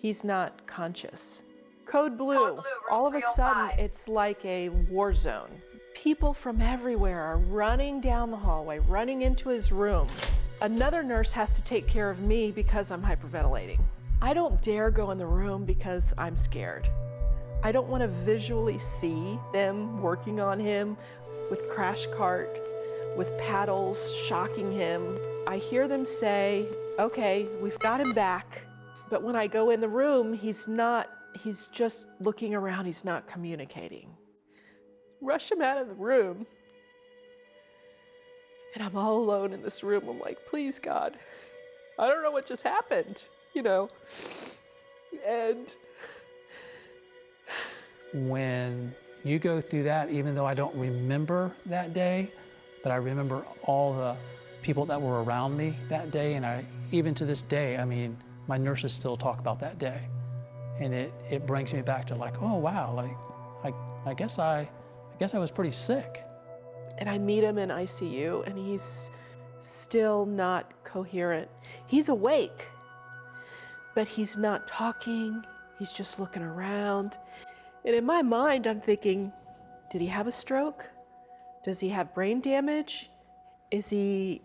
He's not conscious. Code blue. All of a sudden, it's like a war zone. People from everywhere are running down the hallway, running into his room. Another nurse has to take care of me because I'm hyperventilating. I don't dare go in the room because I'm scared. I don't want to visually see them working on him with crash cart, with paddles, shocking him. I hear them say, okay, we've got him back. But when I go in the room, he's just looking around, he's not communicating. Rush him out of the room. And I'm all alone in this room. I'm like, please, God, I don't know what just happened, you know? And when you go through that, even though I don't remember that day, but I remember all the people that were around me that day, and even to this day, I mean, my nurses still talk about that day. And it brings me back to like, oh wow, like I guess I was pretty sick. And I meet him in ICU and he's still not coherent. He's awake, but he's not talking. He's just looking around. And in my mind, I'm thinking, did he have a stroke? Does he have brain damage? Is he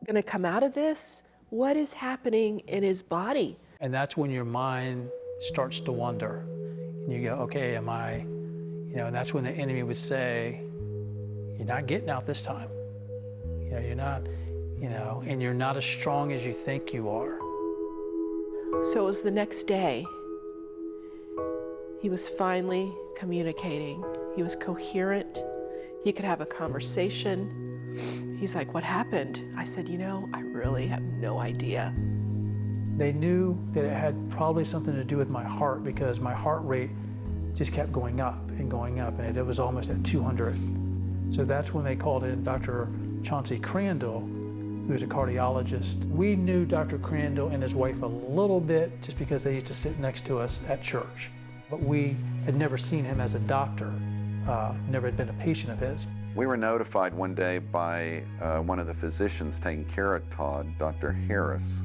gonna come out of this? What is happening in his body? And that's when your mind starts to wander. And you go, okay, am I, and that's when the enemy would say, you're not getting out this time. You're not, and you're not as strong as you think you are. So it was the next day. He was finally communicating. He was coherent. He could have a conversation. He's like, what happened? I said, I really have no idea. They knew that it had probably something to do with my heart because my heart rate just kept going up, and it was almost at 200. So that's when they called in Dr. Chauncey Crandall, who's a cardiologist. We knew Dr. Crandall and his wife a little bit just because they used to sit next to us at church. But we had never seen him as a doctor, never had been a patient of his. We were notified one day by one of the physicians taking care of Todd, Dr. Harris,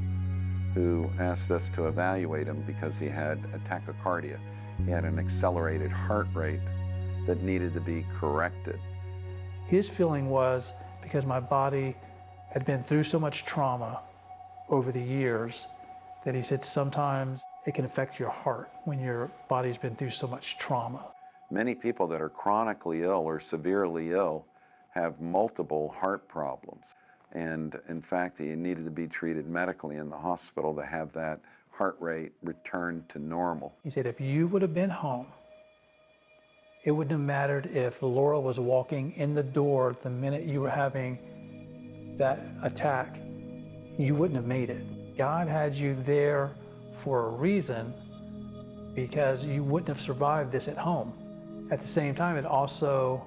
who asked us to evaluate him because he had a tachycardia. He had an accelerated heart rate that needed to be corrected. His feeling was, because my body had been through so much trauma over the years, that he said sometimes it can affect your heart when your body's been through so much trauma. Many people that are chronically ill or severely ill have multiple heart problems. And in fact, he needed to be treated medically in the hospital to have that heart rate return to normal. He said, if you would have been home, it wouldn't have mattered if Laura was walking in the door the minute you were having that attack, you wouldn't have made it. God had you there for a reason because you wouldn't have survived this at home. At the same time, it also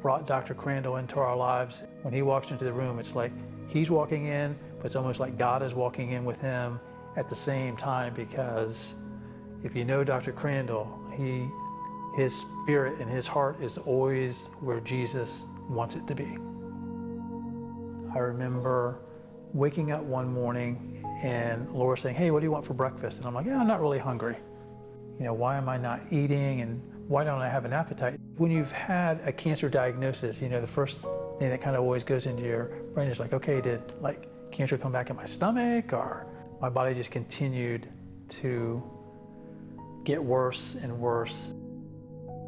brought Dr. Crandall into our lives. When he walks into the room, it's like he's walking in, but it's almost like God is walking in with him at the same time, because if you know Dr. Crandall, his spirit and his heart is always where Jesus wants it to be. I remember waking up one morning and Laura saying, hey, what do you want for breakfast? And I'm like, yeah, I'm not really hungry. Why am I not eating and why don't I have an appetite? When you've had a cancer diagnosis, the first thing that kind of always goes into your brain is like, okay, did cancer come back in my stomach, or my body just continued to get worse and worse.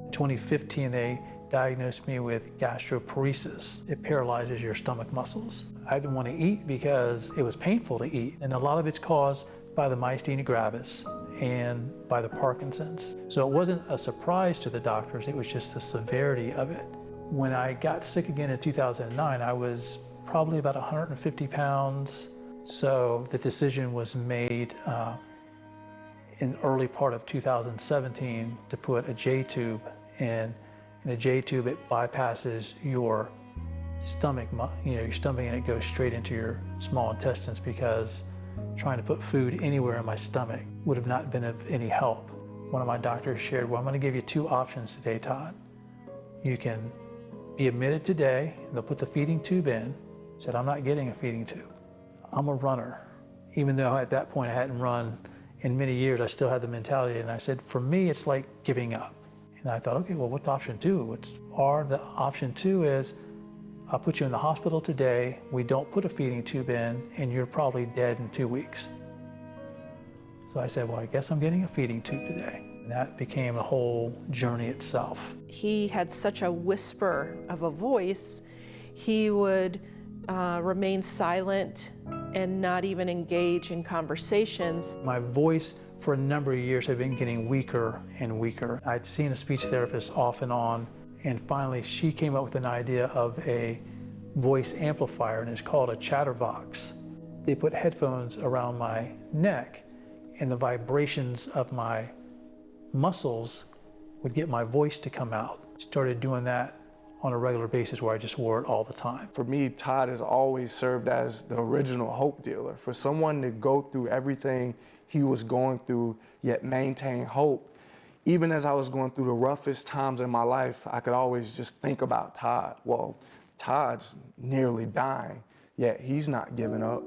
In 2015, they diagnosed me with gastroparesis. It paralyzes your stomach muscles. I didn't want to eat because it was painful to eat, and a lot of it's caused by the myasthenia gravis and by the Parkinson's. So it wasn't a surprise to the doctors, it was just the severity of it. When I got sick again in 2009, I was probably about 150 pounds. So the decision was made in early part of 2017 to put a J-tube in. In a J-tube, it bypasses your stomach, your stomach, and it goes straight into your small intestines, because trying to put food anywhere in my stomach would have not been of any help. One of my doctors shared, well, I'm going to give you two options today, Todd. You can be admitted today, and they'll put the feeding tube in. I said, I'm not getting a feeding tube. I'm a runner, even though at that point I hadn't run in many years, I still had the mentality, and I said, for me, it's like giving up. And I thought, okay, well, what's option two? The option two is, I'll put you in the hospital today, we don't put a feeding tube in, and you're probably dead in 2 weeks. So I said, well, I guess I'm getting a feeding tube today. And that became a whole journey itself. He had such a whisper of a voice, he would remain silent and not even engage in conversations. My voice for a number of years had been getting weaker and weaker. I'd seen a speech therapist off and on, and finally she came up with an idea of a voice amplifier, and it's called a chatterbox. They put headphones around my neck, and the vibrations of my muscles would get my voice to come out. Started doing that on a regular basis where I just wore it all the time. For me, Todd has always served as the original hope dealer. For someone to go through everything he was going through, yet maintain hope. Even as I was going through the roughest times in my life, I could always just think about Todd. Well, Todd's nearly dying, yet he's not giving up.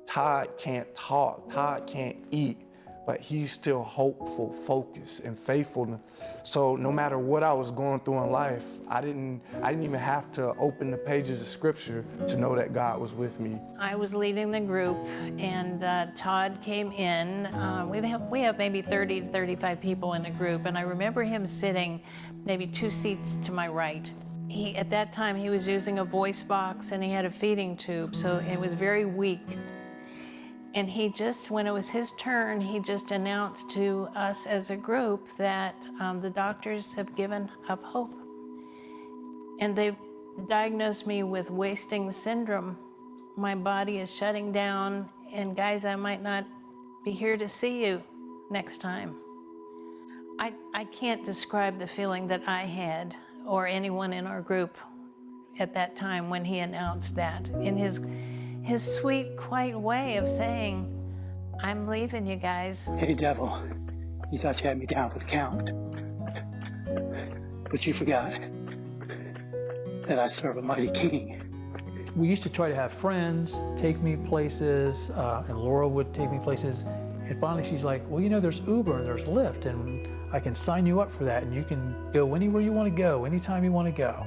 Todd can't talk, Todd can't eat, but he's still hopeful, focused, and faithful. So no matter what I was going through in life, I didn't even have to open the pages of scripture to know that God was with me. I was leading the group, and Todd came in. We have maybe 30 to 35 people in the group, and I remember him sitting maybe 2 seats to my right. At that time, he was using a voice box, and he had a feeding tube, so it was very weak. And he just, when it was his turn, he just announced to us as a group that the doctors have given up hope. And they've diagnosed me with wasting syndrome. My body is shutting down, and guys, I might not be here to see you next time. I can't describe the feeling that I had, or anyone in our group at that time when he announced that. In his sweet, quiet way of saying, I'm leaving you guys. Hey, devil, you thought you had me down for the count. But you forgot that I serve a mighty king. We used to try to have friends take me places, and Laura would take me places. And finally she's like, well, you know, there's Uber and there's Lyft, and I can sign you up for that, and you can go anywhere you want to go, anytime you want to go.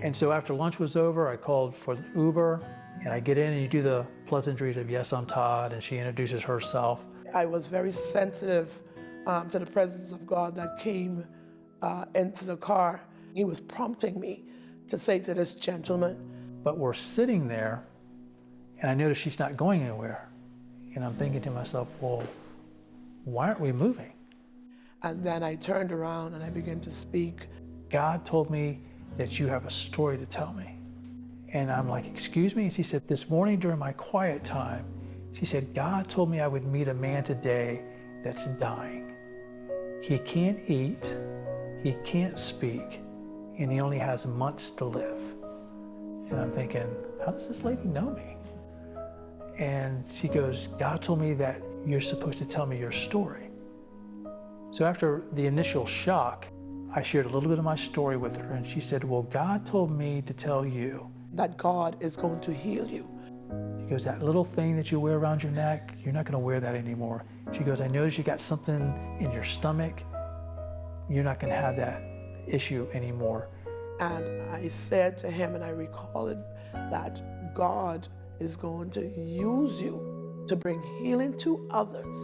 And so after lunch was over, I called for Uber. And I get in and you do the pleasantries of, yes, I'm Todd, and she introduces herself. I was very sensitive to the presence of God that came into the car. He was prompting me to say to this gentleman. But we're sitting there, and I notice she's not going anywhere. And I'm thinking to myself, well, why aren't we moving? And then I turned around and I began to speak. God told me that you have a story to tell me. And I'm like, excuse me? And she said, this morning during my quiet time, she said, God told me I would meet a man today that's dying. He can't eat, he can't speak, and he only has months to live. And I'm thinking, how does this lady know me? And she goes, God told me that you're supposed to tell me your story. So after the initial shock, I shared a little bit of my story with her, and she said, well, God told me to tell you that God is going to heal you. She goes, that little thing that you wear around your neck, you're not going to wear that anymore. She goes, I noticed you got something in your stomach. You're not going to have that issue anymore. And I said to him, and I recall it, that God is going to use you to bring healing to others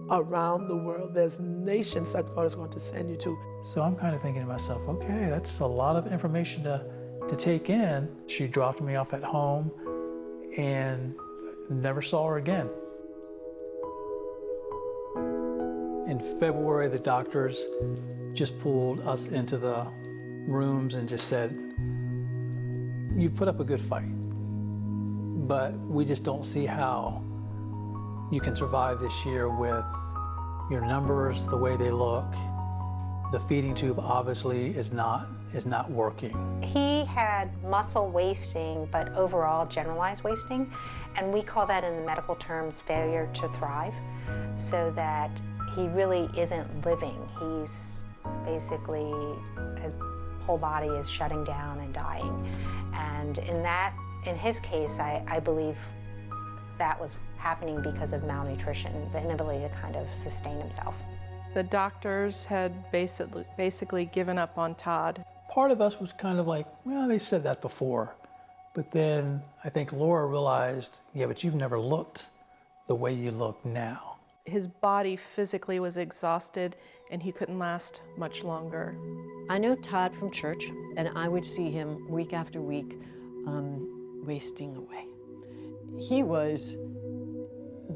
around the world. There's nations that God is going to send you to. So I'm kind of thinking to myself, okay, that's a lot of information to take in. She dropped me off at home and never saw her again. In February, the doctors just pulled us into the rooms and just said, you put up a good fight, but we just don't see how you can survive this year with your numbers, the way they look. The feeding tube obviously is not working. He had muscle wasting, but overall generalized wasting, and we call that in the medical terms failure to thrive, so that he really isn't living. He's basically, his whole body is shutting down and dying. And in his case, I believe that was happening because of malnutrition, the inability to kind of sustain himself. The doctors had basically given up on Todd. Part of us was kind of like, well, they said that before. But then I think Laura realized, yeah, but you've never looked the way you look now. His body physically was exhausted and he couldn't last much longer. I know Todd from church, and I would see him week after week wasting away. He was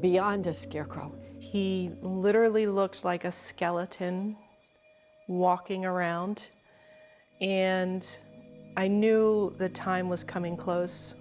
beyond a scarecrow. He literally looked like a skeleton walking around, and I knew the time was coming close.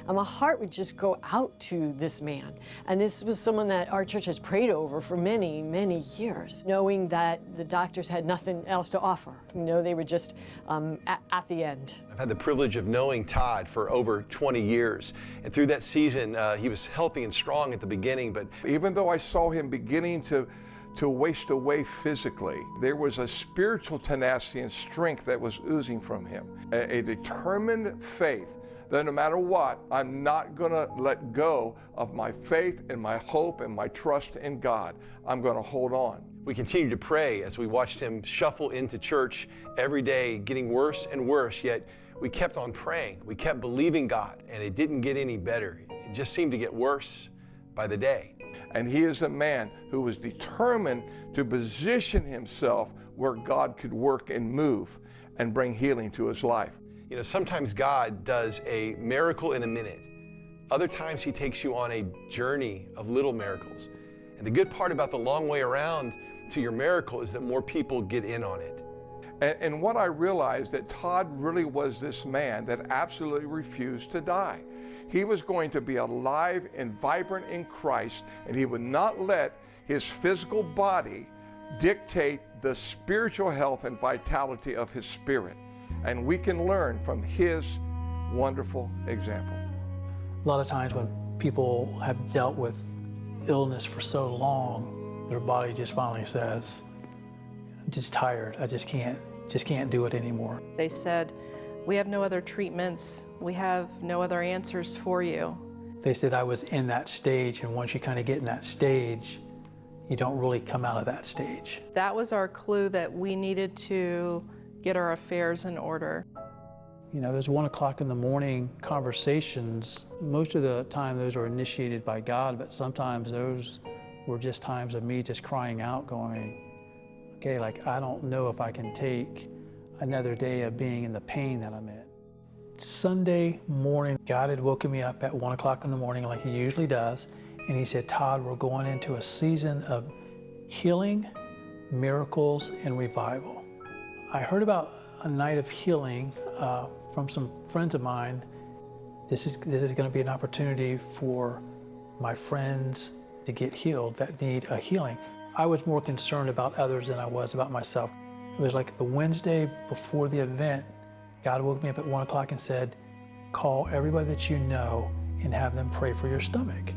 And my heart would just go out to this man. And this was someone that our church has prayed over for many, many years, knowing that the doctors had nothing else to offer. You know, they were just at the end. I've had the privilege of knowing Todd for over 20 years. And through that season, he was healthy and strong at the beginning, but even though I saw him beginning to waste away physically, there was a spiritual tenacity and strength that was oozing from him, a determined faith that no matter what, I'm not going to let go of my faith and my hope and my trust in God. I'm going to hold on. we continued to pray as we watched him shuffle into church every day, getting worse and worse, yet we kept on praying. We kept believing God, and it didn't get any better. It just seemed to get worse by the day. And he is a man who was determined to position himself where God could work and move and bring healing to his life. You know, sometimes God does a miracle in a minute. Other times he takes you on a journey of little miracles. And the good part about the long way around to your miracle is that more people get in on it. And what I realized that Todd really was this man that absolutely refused to die. He was going to be alive and vibrant in Christ, and he would not let his physical body dictate the spiritual health and vitality of his spirit. And we can learn from his wonderful example. A lot of times when people have dealt with illness for so long, their body just finally says, I'm just tired, I just can't do it anymore. They said, we have no other treatments, we have no other answers for you. They said I was in that stage, and once you kind of get in that stage, you don't really come out of that stage. That was our clue that we needed to get our affairs in order. You know, those 1 o'clock in the morning conversations, most of the time those are initiated by God, but sometimes those were just times of me just crying out going, okay, like I don't know if I can take another day of being in the pain that I'm in. Sunday morning, God had woken me up at 1 o'clock in the morning like he usually does, and he said, Todd, we're going into a season of healing, miracles, and revival. I heard about a night of healing from some friends of mine. This is going to be an opportunity for my friends to get healed that need a healing. I was more concerned about others than I was about myself. It was like the Wednesday before the event, God woke me up at 1 o'clock and said, call everybody that you know and have them pray for your stomach.